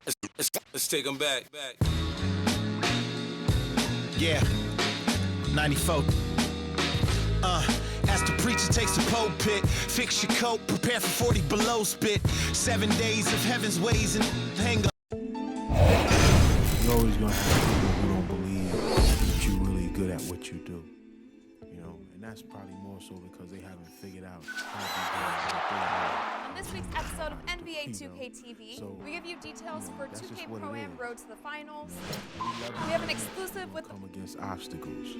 Let's take them back. Yeah, 94. As the preacher takes the pulpit, fix your coat, prepare for 40 below spit. 7 days of heaven's ways and hang up. You're always going to have people who don't believe that you're really good at what you do. You know, and that's probably more so because they haven't figured out how to be good at On this week's episode of NBA 2K TV, we give you details for 2K Pro-Am Road to the Finals. We have an exclusive with come against obstacles,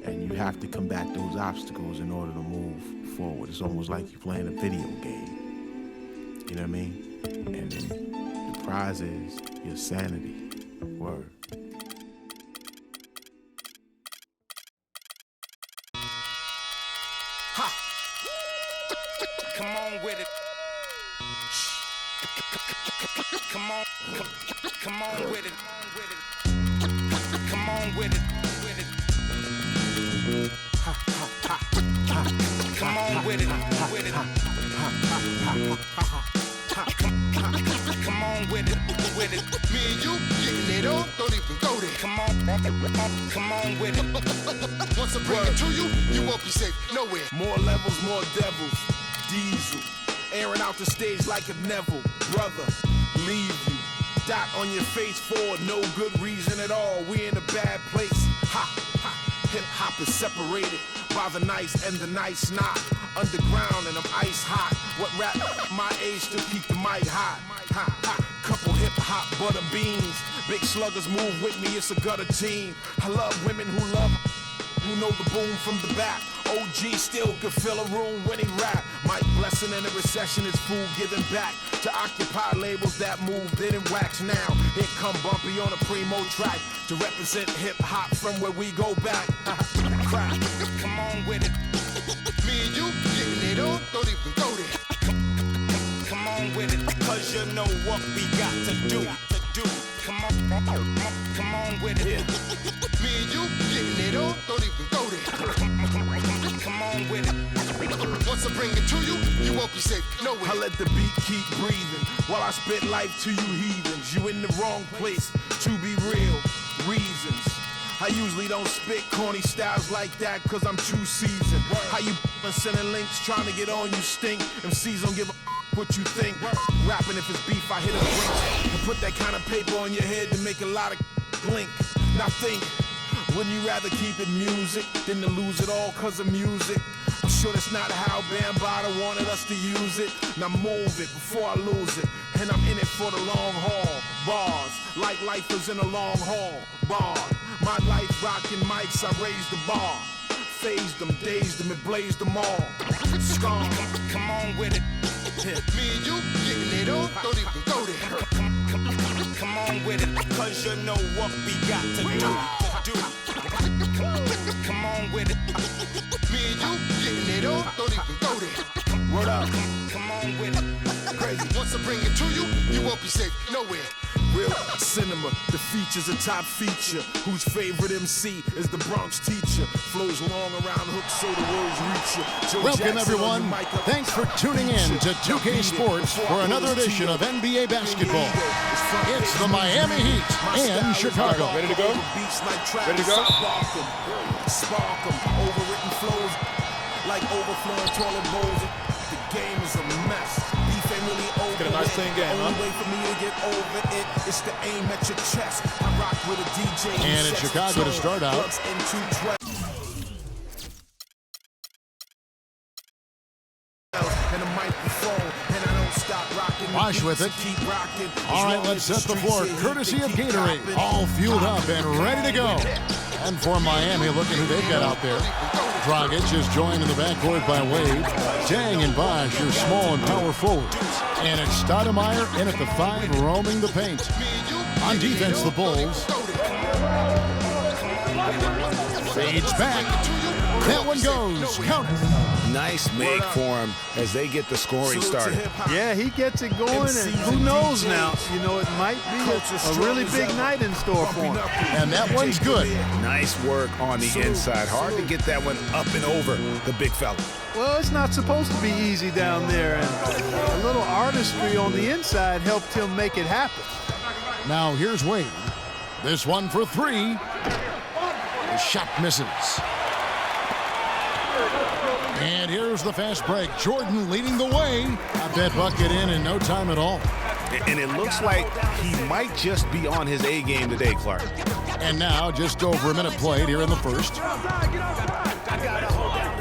and you have to combat those obstacles in order to move forward. It's almost like you're playing a video game. You know what I mean? And then the prize is your sanity. Word. Ha! Come on with it. Come on with it. Come on with it. Ha ha ha ha. Come on with it. Come on with it. Me and you getting it on, don't even go there. Come on with it. Once I bring it to you, you won't be safe nowhere. More levels, more devils. Diesel, airing out the stage like a Neville. Brother, leave you. Dot on your face for no good reason at all. We in a bad place. Ha, ha. Hip hop is separated by the nice and the nice not. Underground and I'm ice hot. What rap my age to keep the mic hot? Ha, ha. Couple hip hop butter beans. Big sluggers move with me, it's a gutter team. I love women who know the boom from the back. OG still could fill a room when he rap. Mike Blessing in a recession is fool giving back to occupy labels that move, didn't wax now. Here come Bumpy on a primo track to represent hip hop from where we go back. Come on with it. Me and you getting it on, don't even go there. Come on with it. Cause you know what we got to do. Come on with it. Me and you getting it on, don't even go there. Come on with it. Once I bring it to you, you won't be safe nowhere. I let the beat keep breathing while I spit life to you heathens. You in the wrong place, to be real, reasons. I usually don't spit corny styles like that cause I'm too seasoned. How you sending links trying to get on you stink. MCs don't give a what you think. Rapping if it's beef I hit a drink and put that kind of paper on your head to make a lot of blink. Now think, wouldn't you rather keep it music than to lose it all cause of music? I'm sure that's not how Bambaataa wanted us to use it. Now move it before I lose it. And I'm in it for the long haul. Bars, like lifers in a long haul. Bar, my life rocking mics, I raised the bar. Phased them, dazed them, and blazed them all. Scar, come on with it. Me and you getting it on, don't even go there. Come on with it. Cause you know what we got to do. Come on with it. Me and you getting it on, don't even go there. Word up. Come on with it. Crazy. Once I bring it to you, you won't be safe nowhere. Real cinema, the feature's a top feature. Whose favorite MC is the Bronx teacher? Flows long around hooks so the words reach you. Joe Welcome Jackson everyone. Thanks for tuning in to 2K Sports for another edition of NBA basketball. It's the Miami Heat and Chicago. Ready to go? Ready to go? Spark 'em, overwritten flows like overflowing toilet bowls. The game is a mess. Beef ain't really over. Get a nice clean game, huh? Only way for me to get over it is to aim at your chest. I rock with a DJ. And in Chicago to start out. And a microphone, and I don't stop rocking. Wash with it. Keep rocking. All right, let's set the floor. Courtesy of Gatorade. All fueled up and ready to go. And for Miami, look at who they've got out there. Dragic is joined in the backcourt by Wade. Jang and Bosh are small and power forwards. And it's Stoudemire in at the 5, roaming the paint. On defense, the Bulls. Fades back. That one goes. Count it. Nice make for him as they get the scoring started. Yeah, he gets it going, and who knows now? You know, it might be a really big night in store for him. And that one's good. Nice work on the inside. Hard to get that one up and over the big fella. Well, it's not supposed to be easy down there, and a little artistry on the inside helped him make it happen. Now here's Wade. This one for three. The shot misses. And here's the fast break. Jordan leading the way. Got that bucket in no time at all. And it looks like he might just be on his A game today, Clark. And now just over a minute played here in the first.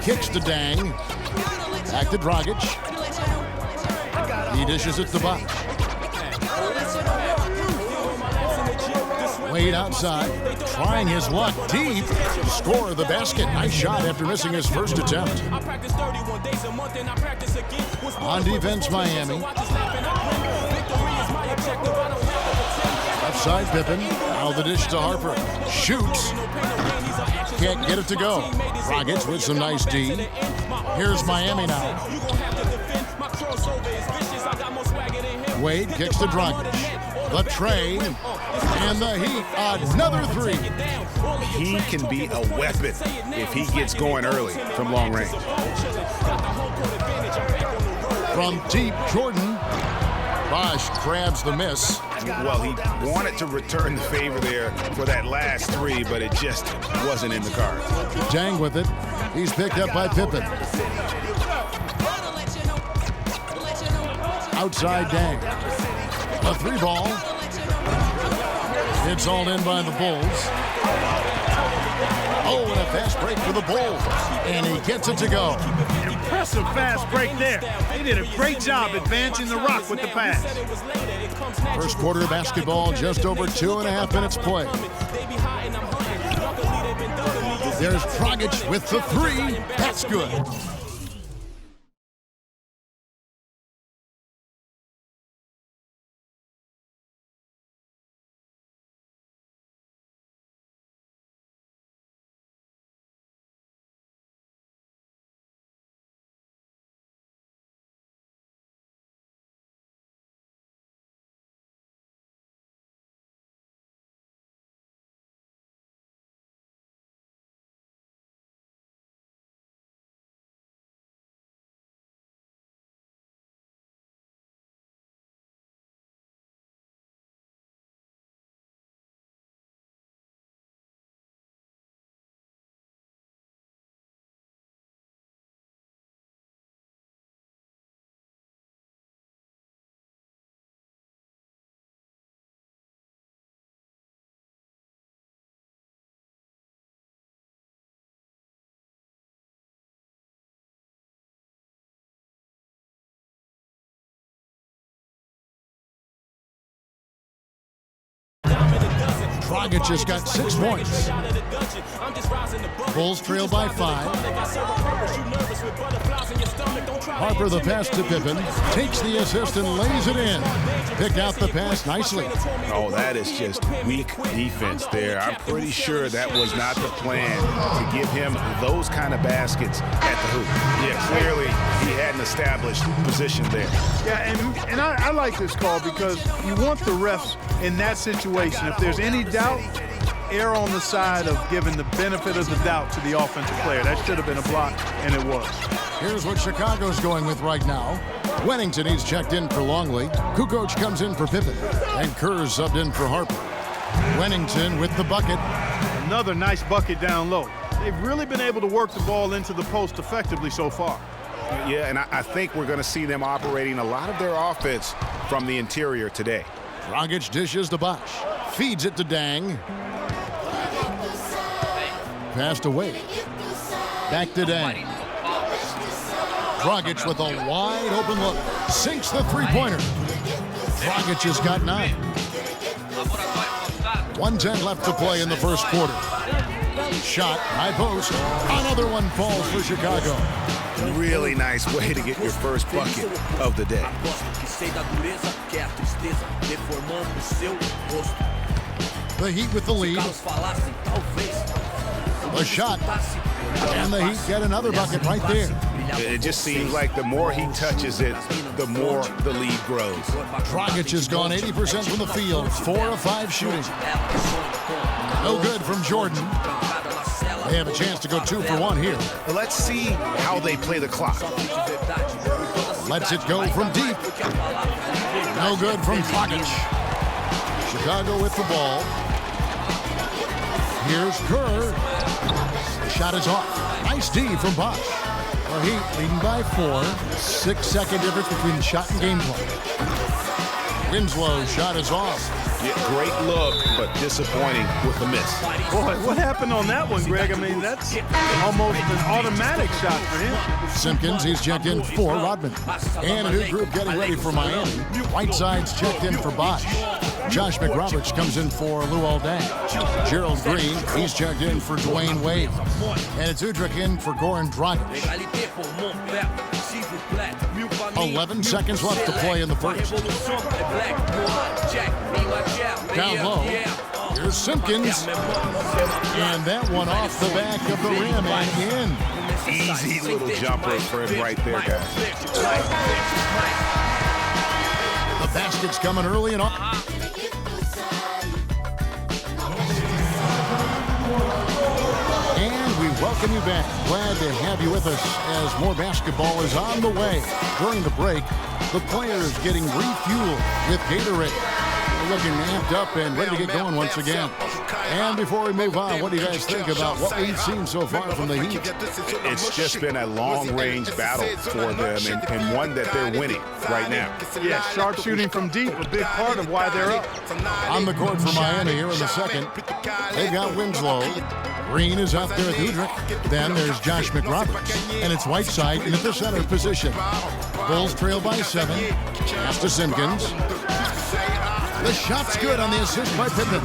Kicks to Dang. Back to Dragic. He dishes it to Bosch. Wade outside, trying his luck deep. Score the basket. Nice shot after missing his first attempt. On defense, Miami. Left side, Pippen. Now the dish to Harper. Shoots. Can't get it to go. Dragic with some nice D. Here's Miami now. Wade kicks to Dragic. The tray. And the Heat, another three. He can be a weapon if he gets going early from long range. From deep, Jordan. Bosch grabs the miss. Well, he wanted to return the favor there for that last three, but it just wasn't in the cards. Dang with it. He's picked up by Pippen. Outside Dang. A three ball. It's all in by the Bulls. Oh, and a fast break for the Bulls. And he gets it to go. Impressive fast break there. They did a great job advancing the rock with the pass. First quarter of basketball, just over 2.5 minutes played. There's Dragic with the three. That's good. Dragic has got 6 points. Bulls trail by 5. Harper the pass to Pippen. Takes the assist and lays it in. Picked out the pass nicely. Oh, that is just weak defense there. I'm pretty sure that was not the plan to give him those kind of baskets at the hoop. Yeah, clearly he had an established position there. Yeah, and I like this call because you want the refs in that situation. If there's any doubt, err on the side of giving the benefit of the doubt to the offensive player. That should have been a block, and it was. Here's what Chicago's going with right now. Wennington, he's checked in for Longley. Kukoc comes in for Pippen. And Kerr's subbed in for Harper. Wennington with the bucket. Another nice bucket down low. They've really been able to work the ball into the post effectively so far. Yeah, and I think we're going to see them operating a lot of their offense from the interior today. Dragic dishes to Bosch. Feeds it to Dang. Passed away. Back to Dang. Dragic with a wide open look. Sinks the three-pointer. Dragic has got 9. 1:10 left to play in the first quarter. Shot, high post. Another one falls for Chicago. Really nice way to get your first bucket of the day. The Heat with the lead. The shot. And the Heat get another bucket right there. It just seems like the more he touches it, the more the lead grows. Dragic has gone 80% from the field, 4 of 5 shooting. No good from Jordan. They have a chance to go 2 for 1 here. Let's see how they play the clock. Lets it go from deep. No good from Dragic. Chicago with the ball. Here's Kerr. The shot is off. Nice D from Bosch. The Heat leading by 4. 6-second difference between shot and game play. Winslow's shot is off. Yeah, great look, but disappointing with the miss. Boy, what happened on that one, Greg? I mean, that's almost an automatic shot for him. Simpkins, he's checked in for Rodman. And a new group getting ready for Miami. Whiteside's checked in for Bosch. Josh McRoberts comes in for Luol Deng. Gerald Green, he's checked in for Dwayne Wade. And it's Udrih in for Goran Dragic. 11 seconds left to play in the first. Down low, here's Simpkins. And that one off the back of the rim and in. Easy little jumper for him right there, guys. The basket's coming early and on. And we welcome you back. Glad to have you with us as more basketball is on the way. During the break, the players getting refueled with Gatorade. We're looking amped up and ready to get going once again. And before we move on, what do you guys think about what we've seen so far from the Heat? It's just been a long-range battle for them and one that they're winning right now. Yeah, sharpshooting from deep, a big part of why they're up. On the court for Miami here in the second, they've got Winslow. Green is out there with Udrih. Then there's Josh McRoberts. And it's Whiteside in the center position. Bulls trail by 7. Pass to Simpkins. The shot's good on the assist by Pippen.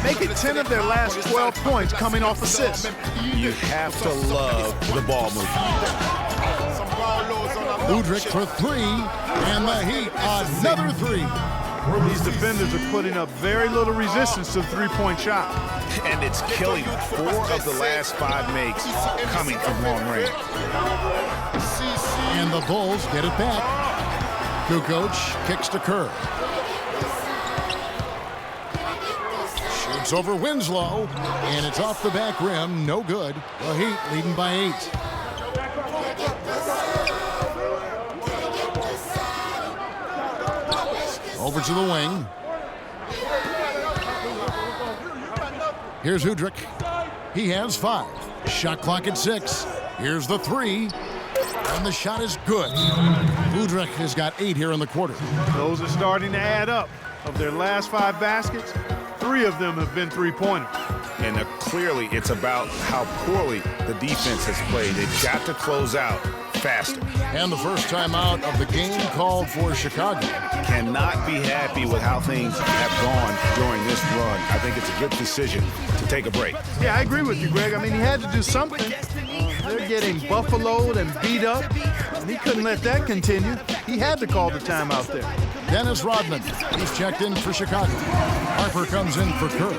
Make it 10 of their last 12 points coming off assists. You have to love the ball movement. Udrih for 3, and the Heat another 3. These defenders are putting up very little resistance to the three-point shot. And it's killing them. 4 of the last 5 makes coming from long range. And the Bulls get it back. Kukoc kicks to Kerr. Shoots over Winslow, and it's off the back rim. No good. The Heat leading by 8. Over to the wing. Here's Udrih. He has 5. Shot clock at 6. Here's the 3. And the shot is good. Udrih has got 8 here in the quarter. Those are starting to add up. Of their last 5 baskets, 3 of them have been three-pointers. And clearly it's about how poorly the defense has played. They've got to close out faster. And the first time out of the game called for Chicago. Cannot be happy with how things have gone during this run. I think it's a good decision to take a break. Yeah, I agree with you, Greg. I mean, he had to do something. They're getting buffaloed and beat up, and he couldn't let that continue. He had to call the timeout there. Dennis Rodman, he's checked in for Chicago. Harper comes in for Kerr.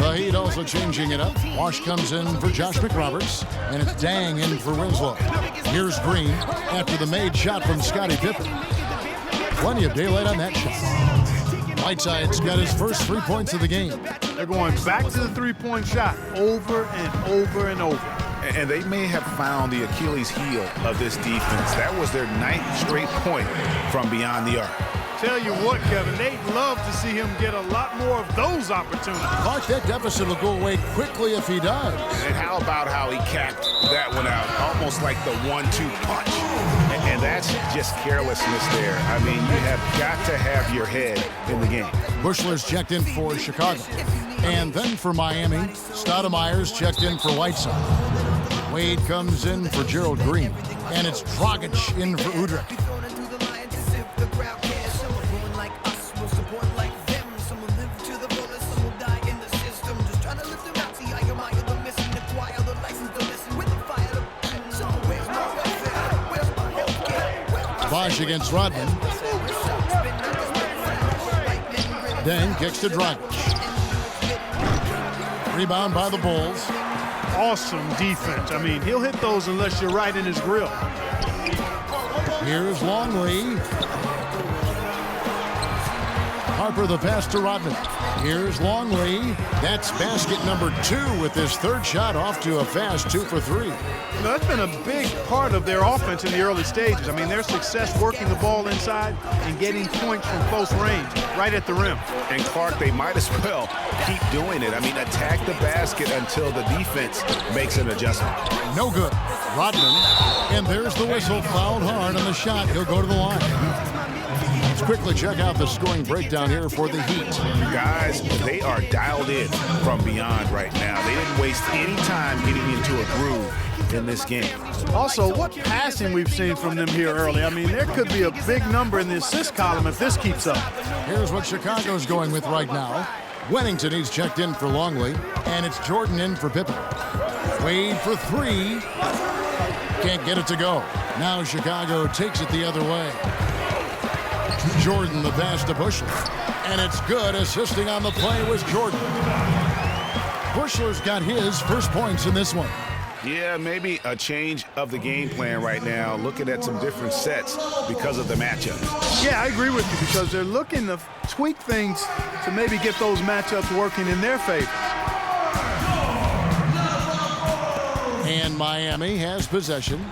The Heat also changing it up. Wash comes in for Josh McRoberts, and it's Deng in for Winslow. Here's Green after the made shot from Scottie Pippen. Plenty of daylight on that shot. Whiteside's got his first 3 points of the game. They're going back to the three-point shot over and over and over. And they may have found the Achilles heel of this defense. That was their 9th straight point from beyond the arc. Tell you what, Kevin, they'd love to see him get a lot more of those opportunities. Clark, that deficit will go away quickly if he does. And how about how he capped that one out, almost like the 1-2 punch. And that's just carelessness there. I mean, you have got to have your head in the game. Bushler's checked in for Chicago. And then for Miami, Stoudemire's checked in for Whiteside. Wade comes in for Gerald Green. And it's Dragic in for Udrih. Bosch against Rodman. Deng kicks to Dragic. Rebound by the Bulls. Awesome defense. I mean, he'll hit those unless you're right in his grill. Here's Longley. Harper the pass to Rodman. Here's Longley. That's basket number 2 with his third shot off to a fast 2 for 3. Now, that's been a big part of their offense in the early stages. I mean, their success working the ball inside and getting points from close range, right at the rim. And Clark, they might as well keep doing it. I mean, attack the basket until the defense makes an adjustment. No good. Rodman. And there's the whistle. Fouled hard on the shot. He'll go to the line. Let's quickly check out the scoring breakdown here for the Heat. Guys, they are dialed in from beyond right now. They didn't waste any time getting into a groove in this game. Also, what passing we've seen from them here early. I mean, there could be a big number in the assist column if this keeps up. Here's what Chicago's going with right now. Wennington, he's checked in for Longley, and it's Jordan in for Pippen. Wade for 3. Can't get it to go. Now Chicago takes it the other way. Jordan the pass to Bushler. And it's good. Assisting on the play was Jordan. Bushler's got his first points in this one. Yeah, maybe a change of the game plan right now, looking at some different sets because of the matchups. Yeah, I agree with you because they're looking to tweak things to maybe get those matchups working in their favor. And Miami has possession.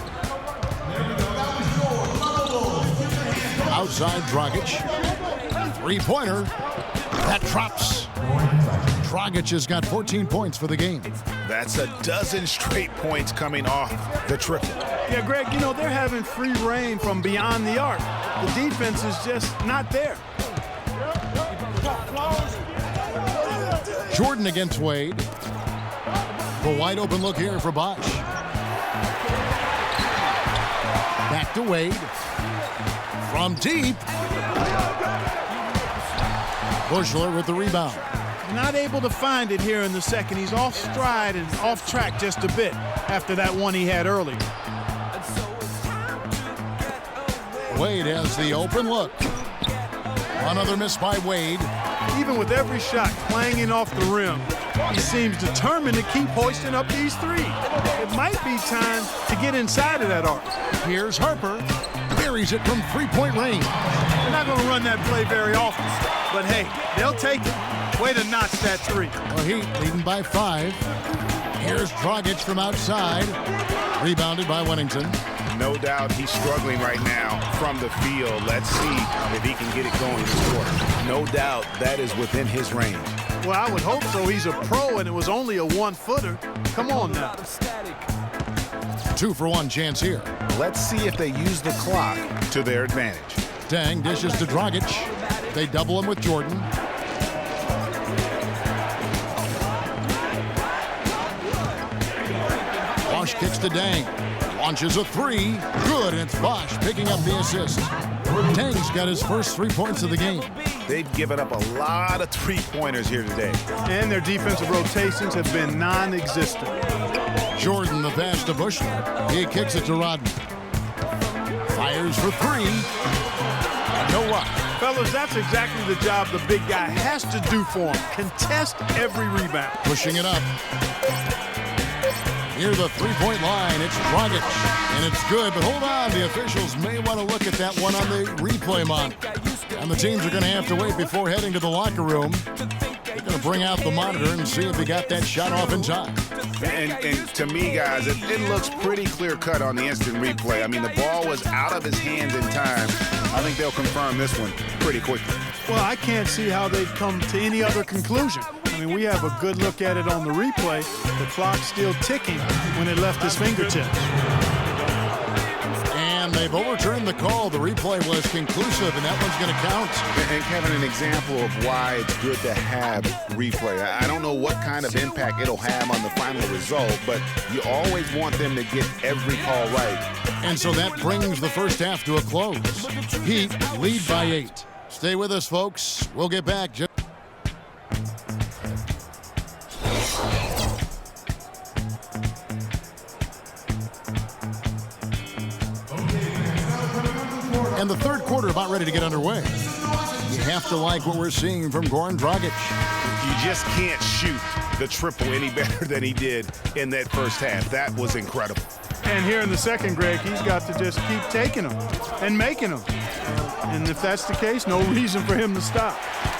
Outside Dragic. Three-pointer. That drops. Dragic has got 14 points for the game. That's a dozen straight points coming off the triple. Yeah, Greg, you know, they're having free reign from beyond the arc. The defense is just not there. Jordan against Wade. The wide open look here for Bosh. Back to Wade. From deep. Bushler with the rebound. Not able to find it here in the second. He's off stride and off track just a bit after that one he had earlier. Wade has the open look. Another miss by Wade. Even with every shot clanging off the rim, he seems determined to keep hoisting up these threes. It might be time to get inside of that arc. Here's Harper. Buries it from three-point range. They're not going to run that play very often, but hey, they'll take it. Way to notch that three. Well, Heat leading by 5. Here's Dragic from outside. Rebounded by Wennington. No doubt he's struggling right now from the field. Let's see if he can get it going this quarter. No doubt that is within his range. Well, I would hope so. He's a pro, and it was only a one-footer. Come on now. 2-for-1 chance here. Let's see if they use the clock to their advantage. Dang dishes to Dragic. They double him with Jordan. Bosh kicks to Dang. Launches a 3. Good, and it's Bosh picking up the assist. Dang's got his first 3 points of the game. They've given up a lot of three-pointers here today. And their defensive rotations have been non-existent. Jordan the pass to Bushler. He kicks it to Rodman. Fires for 3. No rock. Fellas, that's exactly the job the big guy has to do for him. Contest every rebound. Pushing it up. Near the three-point line, it's Dragic. And it's good, but hold on. The officials may want to look at that one on the replay monitor. And the teams are going to have to wait before heading to the locker room. They're going to bring out the monitor and see if they got that shot off in time. And to me, guys, it looks pretty clear-cut on the instant replay. I mean, the ball was out of his hands in time. I think they'll confirm this one pretty quickly. Well, I can't see how they'd come to any other conclusion. I mean, we have a good look at it on the replay. The clock's still ticking when it left his fingertips. And they've overturned the call. The replay was conclusive, and that one's going to count. And Kevin, an example of why it's good to have replay. I don't know what kind of impact it'll have on the final result, but you always want them to get every call right. And so that brings the first half to a close. Heat lead by 8. Stay with us, folks. We'll get back. And the third quarter about ready to get underway. You have to like what we're seeing from Goran Dragic. You just can't shoot the triple any better than he did in that first half. That was incredible. And here in the second, Greg, he's got to just keep taking them and making them. And if that's the case, no reason for him to stop.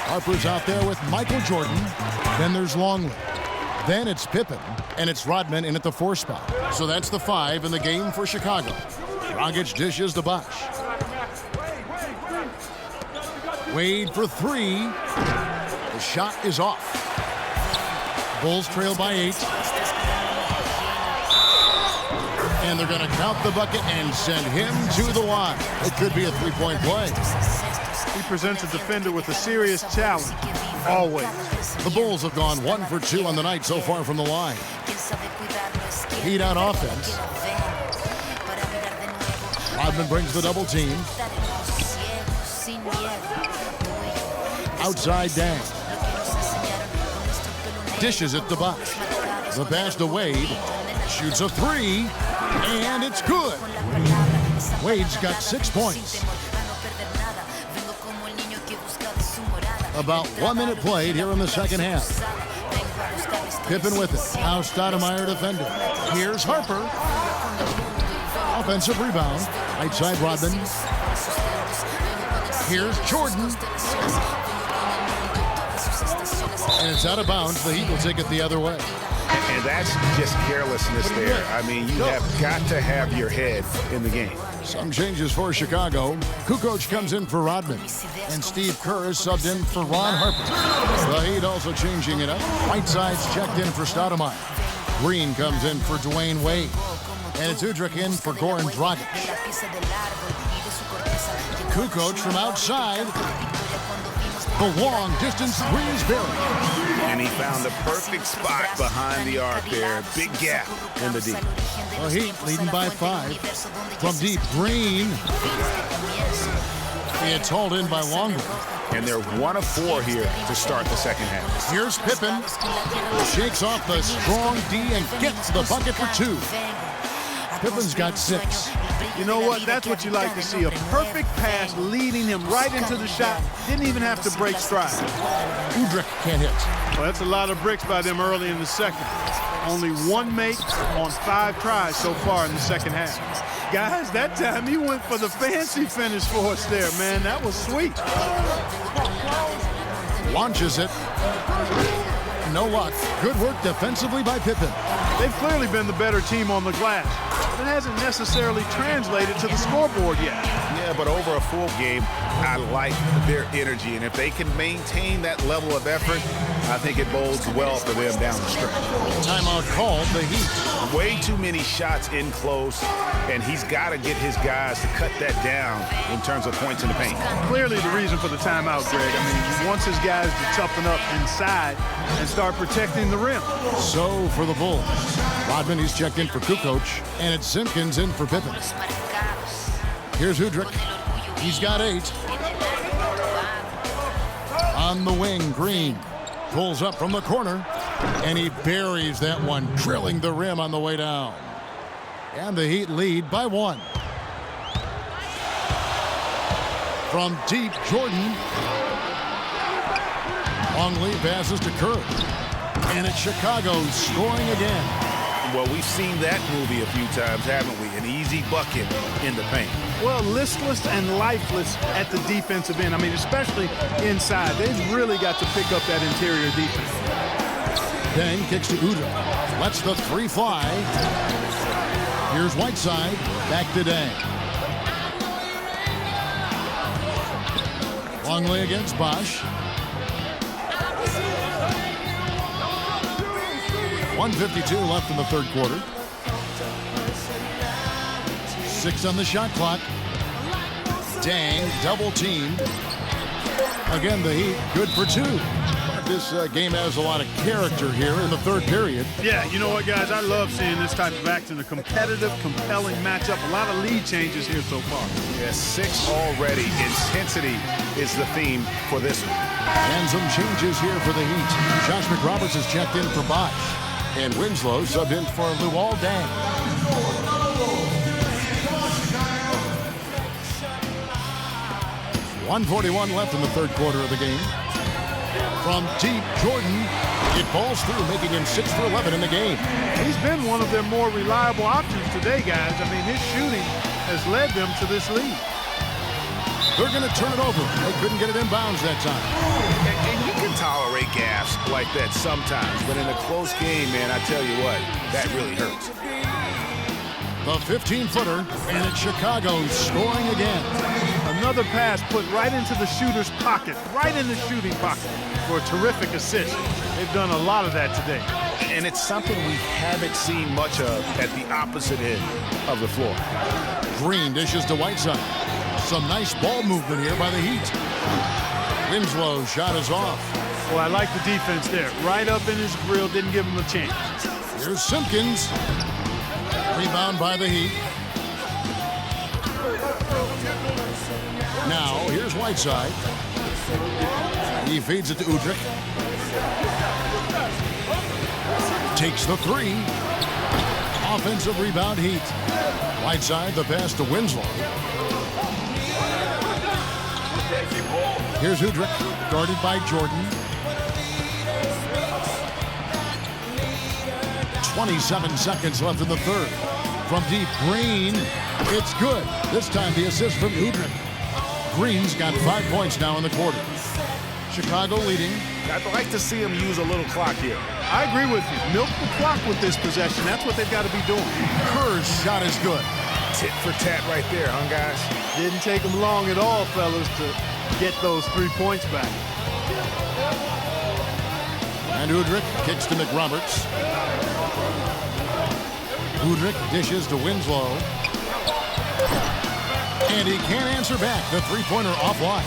Harper's out there with Michael Jordan. Then there's Longley. Then it's Pippen, and it's Rodman in at the 4 spot. So that's the 5 in the game for Chicago. Dragic dishes to Bosh. Wade for 3. The shot is off. Bulls trail by 8. And they're going to count the bucket and send him to the line. It could be a 3-point play. He presents a defender with a serious challenge, always. The Bulls have gone 1 for 2 on the night so far from the line. Heat out offense. Rodman brings the double team. Outside Dang. Dishes it to Bosh. The pass to Wade. Shoots a 3. And it's good. Wade's got 6 points. About 1 minute played here in the second half. Pippen with it. Now Stoudemire defending. Here's Harper. Offensive rebound. Right side Rodman. Here's Jordan. And it's out of bounds. The Heat will take it the other way. And that's just carelessness there. I mean, you have got to have your head in the game. Some changes for Chicago. Kukoc comes in for Rodman. And Steve Kerr is subbed in for Ron Harper. The Heat also changing it up. Whiteside's checked in for Stoudemire. Green comes in for Dwayne Wade. And it's Udrih in for Goran Dragic. Kukoc from outside. The long distance 3 is buried. And he found the perfect spot behind the arc there. Big gap in the deep. The Heat leading by 5. From deep, Green. It's hauled in by Longley. And they're 1 of 4 here to start the second half. Here's Pippen. Shakes off the strong D and gets the bucket for 2. Pippen's got 6. You know what? That's what you like to see. A perfect pass leading him right into the shot. Didn't even have to break stride. Udrih can't hit. Well, that's a lot of bricks by them early in the second. Only 1 make on 5 tries so far in the second half. Guys, that time he went for the fancy finish for us there, man. That was sweet. Launches it. No luck. Good work defensively by Pippen. They've clearly been the better team on the glass. It hasn't necessarily translated to the scoreboard yet. Yeah, but over a full game, I like their energy. And if they can maintain that level of effort, I think it bodes well for them down the stretch. Timeout called the Heat. Way too many shots in close, and he's got to get his guys to cut that down in terms of points in the paint. Clearly the reason for the timeout, Greg. I mean, he wants his guys to toughen up inside and start protecting the rim. So for the Bulls, Rodman, he's checked in for Kukoc, and it's Simpkins in for Pippen. Here's Udrih. He's got 8. On the wing, Green pulls up from the corner, and he buries that one, drilling the rim on the way down. And the Heat lead by 1. From deep, Jordan. Longley passes to Kerr. And it's Chicago scoring again. Well, we've seen that movie a few times, haven't we? An easy bucket in the paint. Well, listless and lifeless at the defensive end. I mean, especially inside. They've really got to pick up that interior defense. Dang kicks to Udrih. Lets the 3 fly. Here's Whiteside. Back to Dang. Longley against Bosh. 1:52 left in the third quarter. 6 on the shot clock. Dang, double teamed. Again, the Heat, good for 2. This game has a lot of character here in the third period. Yeah, you know what, guys? I love seeing this type of action. A competitive, compelling matchup. A lot of lead changes here so far. Yeah, 6 already. Intensity is the theme for this one. And some changes here for the Heat. Josh McRoberts is checked in for Bosh. And Winslow subbed in for Luol Deng. .141 left in the third quarter of the game. From deep, Jordan It falls through, making him 6 for 11 in the game. He's been one of their more reliable options today, guys. I mean, his shooting has led them to this lead. They're going to turn it over. They couldn't get it in bounds that time. And you can tolerate gaffes like that sometimes, but in a close game, man, I tell you what, that really hurts. The 15-footer, and it's Chicago scoring again. Another pass put right into the shooter's pocket, right in the shooting pocket for a terrific assist. They've done a lot of that today. And it's something we haven't seen much of at the opposite end of the floor. Green dishes to Whiteside. Some nice ball movement here by the Heat. Winslow's shot is off. Well, I like the defense there. Right up in his grill, didn't give him a chance. Here's Simpkins. Rebound by the Heat. Now, here's Whiteside. He feeds it to Udrih. Takes the three. Offensive rebound, Heat. Whiteside, the pass to Winslow. Here's Udrih, guarded by Jordan. 27 seconds left in the third. From deep, Green. It's good. This time the assist from Udrih. Green's got 5 points now in the quarter. Chicago leading. I'd like to see him use a little clock here. I agree with you. Milk the clock with this possession. That's what they've got to be doing. Kerr's shot is good. Tit for tat right there, huh, guys? Didn't take them long at all, fellas, to get those 3 points back. And Udrih kicks to McRoberts. Udrih dishes to Winslow. And he can't answer back. The three-pointer offline.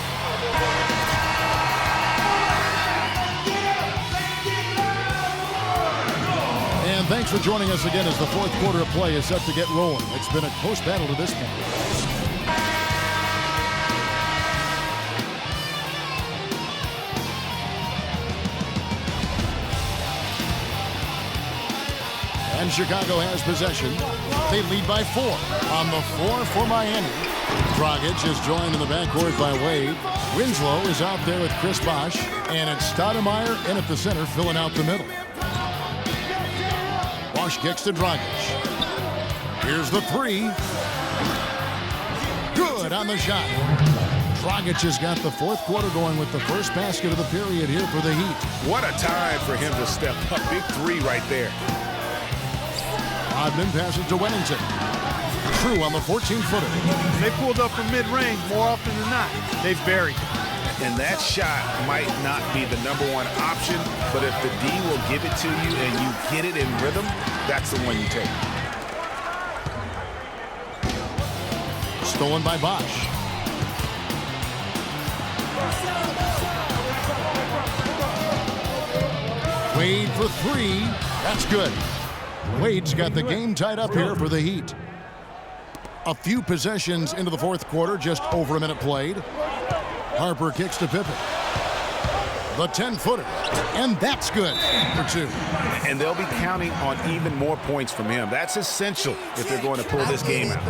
And thanks for joining us again as the fourth quarter of play is set to get rolling. It's been a close battle to this point. And Chicago has possession. They lead by 4. On the floor for Miami. Dragic is joined in the backcourt by Wade. Winslow is out there with Chris Bosh. And it's Stoudemire in at the center, filling out the middle. Bosh kicks to Dragic. Here's the three. Good on the shot. Dragic has got the fourth quarter going with the first basket of the period here for the Heat. What a time for him to step up. Big three right there. Rodman passes to Wennington. True on the 14-footer. They pulled up from mid-range more often than not. They buried. And that shot might not be the #1 option, but if the D will give it to you and you get it in rhythm, that's the one you take. Stolen by Bosh. Wade for three. That's good. Wade's got the game tied up here for the Heat. A few possessions into the fourth quarter, just over a minute played. Harper kicks to Pippen. The 10-footer, and that's good for 2. And they'll be counting on even more points from him. That's essential if they're going to pull this game out.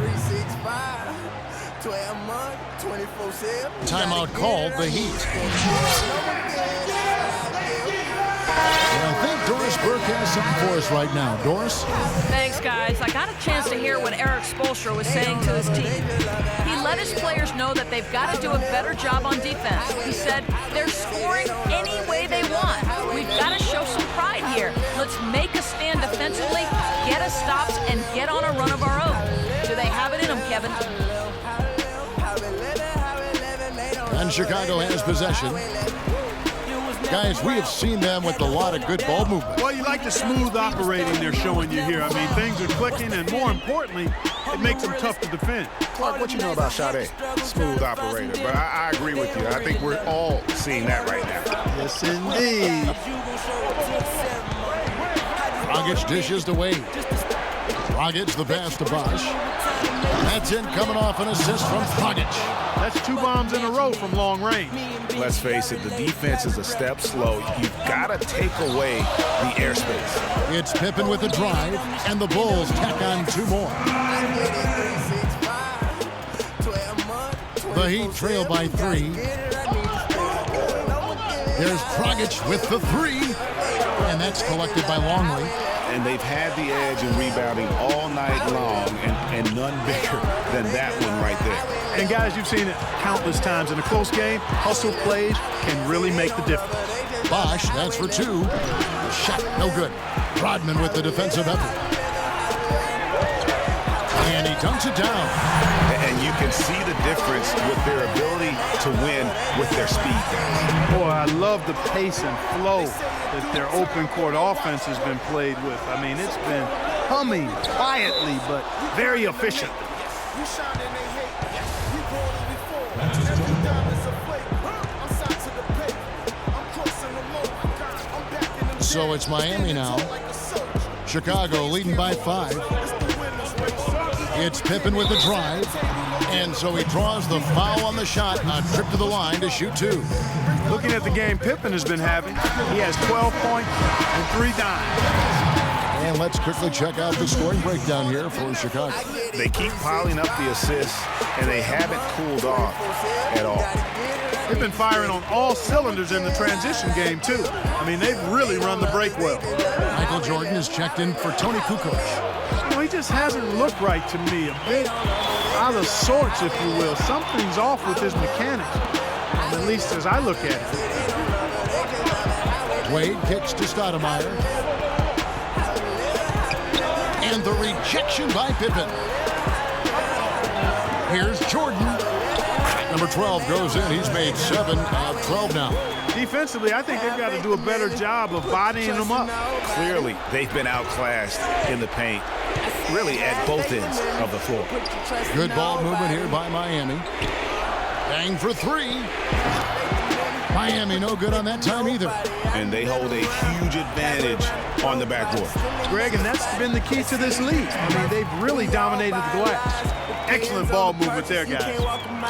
Timeout called, the Heat. And I think Doris Burke has something for us right now. Doris? Thanks, guys. I got a chance to hear what Erik Spoelstra was saying to his team. He let his players know that they've got to do a better job on defense. He said they're scoring any way they want. We've got to show some pride here. Let's make a stand defensively, get us stops, and get on a run of our own. Do they have it in them, Kevin? And Chicago has possession. Guys, we have seen them with a lot of good ball movement. Well, you like the smooth operating they're showing you here. I mean, things are clicking, and more importantly, it makes them tough to defend. Clark, what you know about Sade? Smooth operator, but I agree with you. I think we're all seeing that right now. Yes, indeed. Dragic dishes to Wade. Dragic the pass to Bosh. That's in, coming off an assist from Dragic. That's 2 bombs in a row from long range. Let's face it, the defense is a step slow. You've got to take away the airspace. It's Pippen with a drive, and the Bulls tack on 2 more. The Heat trail by 3. There's Dragic with the 3. And that's collected by Longley. And they've had the edge in rebounding all night long, and none bigger than that one right there. And guys, you've seen it countless times in a close game. Hustle plays can really make the difference. Bosch, that's for two. Shot, no good. Rodman with the defensive effort. And he dunks it down. And you can see the difference with their ability to win with their speed. Boy, I love the pace and flow that their open court offense has been played with. I mean, it's been humming quietly, but very efficient. So it's Miami now. Chicago leading by 5. It's Pippen with the drive. And so he draws the foul on the shot, a trip to the line to shoot 2. Looking at the game Pippen has been having, he has 12 points and 3 dimes. And let's quickly check out the scoring breakdown here for Chicago. They keep piling up the assists, and they haven't cooled off at all. They've been firing on all cylinders in the transition game, too. I mean, they've really run the break well. Michael Jordan is checked in for Tony Kukoc. You know, he just hasn't looked right to me. A bit out of sorts, if you will. Something's off with his mechanics, at least as I look at it. Wade kicks to Stoudemire. And the rejection by Pippen. Here's Jordan. Number 12 goes in. He's made 7 of 12 now. Defensively, I think they've got to do a better job of bodying them up. Clearly, they've been outclassed in the paint, really at both ends of the floor. Good ball movement here by Miami. Bang for 3. Miami no good on that time either. And they hold a huge advantage on the backboard. Greg, and that's been the key to this league. I mean, they've really dominated the glass. Excellent ball movement there, guys.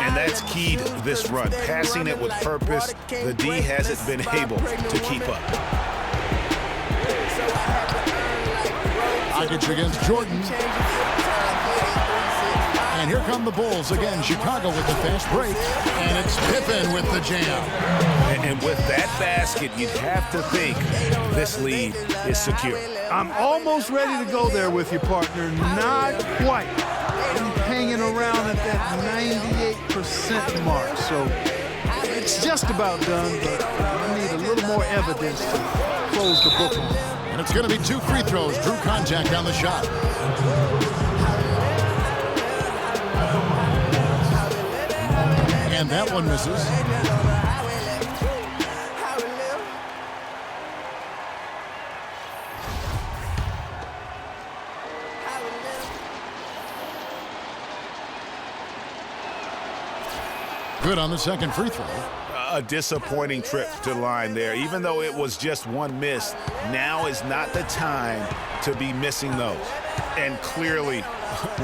And that's keyed this run. Passing it with purpose. The D hasn't been able to keep up. Dragic against Jordan. And here come the Bulls again. Chicago with the fast break. And it's Pippen with the jam. And with that basket, you'd have to think this lead is secure. I'm almost ready to go there with you, partner. Not quite. I'm hanging around at that 98% mark. So it's just about done, but I need a little more evidence to close the book on. And it's going to be 2 free throws. Drew contact on the shot. And that one misses. Good on the second free throw. A disappointing trip to the line there. Even though it was just one miss, now is not the time to be missing those. And clearly,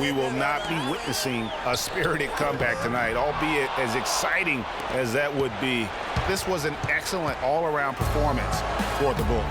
we will not be witnessing a spirited comeback tonight, albeit as exciting as that would be. This was an excellent all-around performance for the Bulls.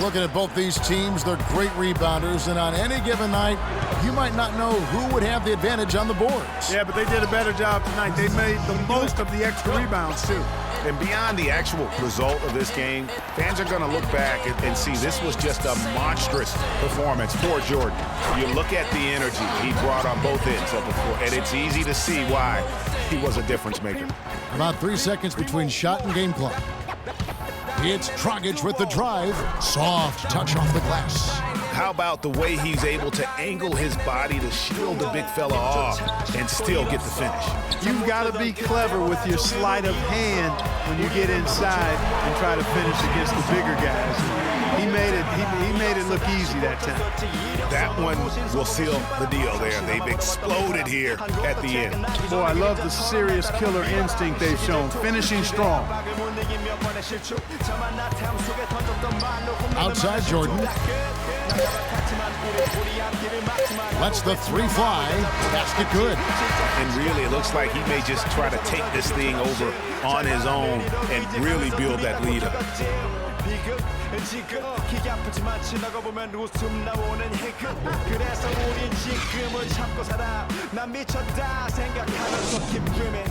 Looking at both these teams, they're great rebounders, and on any given night, you might not know who would have the advantage on the boards. Yeah, but they did a better job tonight. They made the most of the extra rebounds, too. And beyond the actual result of this game, fans are going to look back and see this was just a monstrous performance for Jordan. You look at the energy he brought on both ends of the floor, and it's easy to see why he was a difference maker. About 3 seconds between shot and game clock. It's Dragic with the drive. Soft touch off the glass. How about the way he's able to angle his body to shield the big fella off and still get the finish? You've got to be clever with your sleight of hand when you get inside and try to finish against the bigger guys. He made it look easy that time. That one will seal the deal there. They've exploded here at the end. Boy, I love the serious killer instinct they've shown, finishing strong. Outside Jordan. Lets the 3 fly. Basket good. And really, it looks like he may just try to take this thing over on his own and really build that lead up. 지극히 아프지만 지나가 보면 웃음 나오는 희극 그래서 우린 지금을 참고 살아 난 미쳤다 생각하면서 기쁨에